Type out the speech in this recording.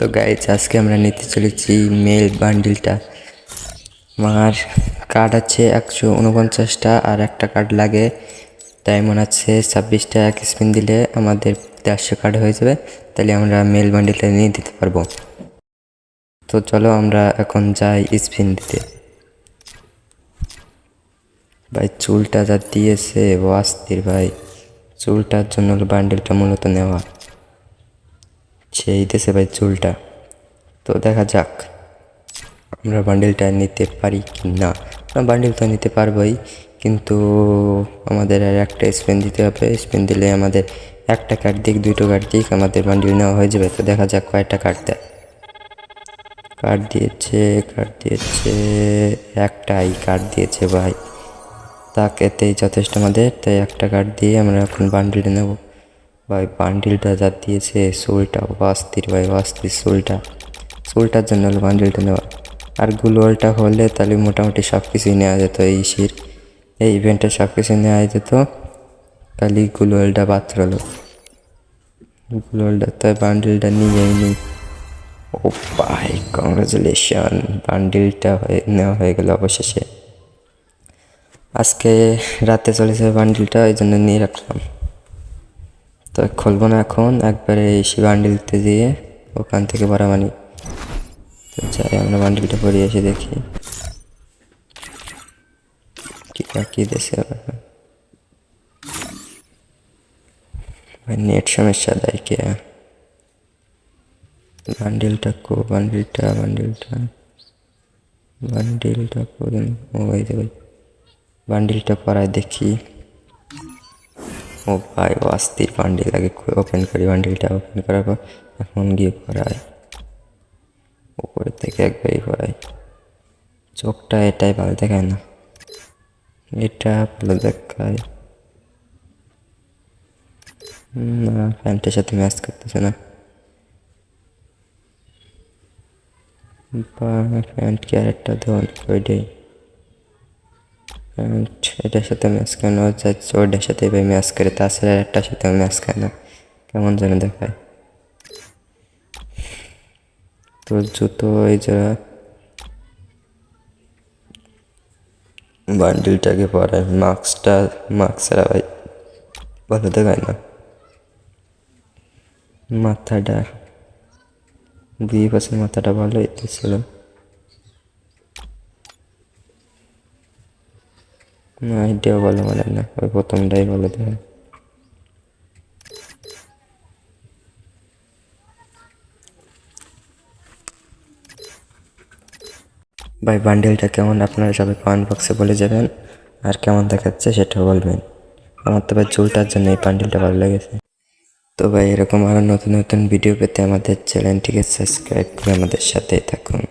তো গাইজ আজকে আমরা নিতে চলেছি মেল বান্ডিলটা। আমার কার্ড আছে 149টা আর একটা কার্ড লাগে ডায়মন্ড আছে 26টা। এক স্পিন দিলে আমাদের 150 কার্ড হয়ে যাবে, তাহলে আমরা মেল বান্ডিলটা নিয়ে দিতে পারবো। তো চলো আমরা এখন যাই স্পিন দিতে। ভাই চুলটা যা দিয়েছে ও অস্থির ভাই, চুলটার জন্য বান্ডিলটা মূলত নেওয়া সেই দেশে ভাই চুলটা। তো দেখা যাক আমরা বান্ডিলটা নিতে পারি কি না। বান্ডিল তো নিতে পারবোই, কিন্তু আমাদের আর একটা স্পিন দিতে হবে। স্পিন দিলে আমাদের একটা কার্ড দিক দুটো কার্ড দিক আমাদের বান্ডিল নেওয়া হয়ে যাবে। তো দেখা যাক কয়টা কার্ড দেয়। কার্ড দিয়েছে একটাই কার্ড দিয়েছে ভাই, তাক এতেই যথেষ্ট আমাদের। তাই একটা কার্ড দিয়ে আমরা এখন বান্ডিলটা নেব। ভাই বান্ডিলটা যা দিয়েছে, সোলটা অস্থির ভাই, অস্থির সোলটার জন্য হলো বান্ডিলটা নেওয়া। আর গ্লোয়ালটা হলে তাহলে মোটামুটি সব কিছুই নেওয়া যেত। এই ইভেন্টে সব কিছু নেওয়া যেত, খালি গ্লোয়ালটা বাদ হলো। গ্লোয়ালটা তাই বান্ডিলটা নিয়েই নিই। ও ভাই কংগ্রাচুলেশন, বান্ডিলটা নেওয়া হয়ে গেল অবশেষে। আজকে রাতে চলেছে বান্ডিলটা, ওই জন্য নিয়ে রাখলাম। তো খুলবো না এখন, একবারে এসে বান্ডিলতে দিয়ে ওখান থেকে ভরামানি। তো যাই আমরা বান্ডিলটা পরিয়ে এসে দেখি কি দেশে ভাই নেট সমস্যা দেয় কে। বান্ডিলটা করুন ওই দেবে। বান্ডিলটা পরায় দেখি। ও ভাই অস্থির বান্ডিল, আগে ওপেন করি। বান্ডিলটা ওপেন করার পর এখন গিয়ে পরায়, উপরে থেকে একবারই পরায়। চোখটা এটাই ভালো দেখায় না, এটা ভালো দেখায় না। প্যান্টের সাথে ম্যাচ করতেছে না। প্যান্ট ক্যারেক্টার ধরুন ওইটাই, প্যান্ট এটার সাথে ম্যাচ কেন যাচ্ছে, ওইটার সাথে ভাই ম্যাচ করে, তাছাড়া একটার সাথে ম্যাচ করে না, কেমন যেন দেখায়। তো জুতো এই যারা বান্ডিলটাকে পরায়, মাস্কটা ভাই ভালো দেখায় না। মাথাটা দুই পাশে মাথাটা ভালো ছিল না, এটাও ভালো মানে না, ওই প্রথমটাই ভালো দেখায়। ভাই বান্ডেলটা কেমন আপনারা সবাই কমেন্ট বক্সে বলে যাবেন, আর কেমন দেখাচ্ছে সেটাও বলবেন। আমার তো ভাই চুলটার জন্য এই বান্ডেলটা ভালো লেগেছে। তো ভাই এরকম আরও নতুন নতুন ভিডিও পেতে আমাদের চ্যানেলটিকে সাবস্ক্রাইব করে আমাদের সাথেই থাকুন।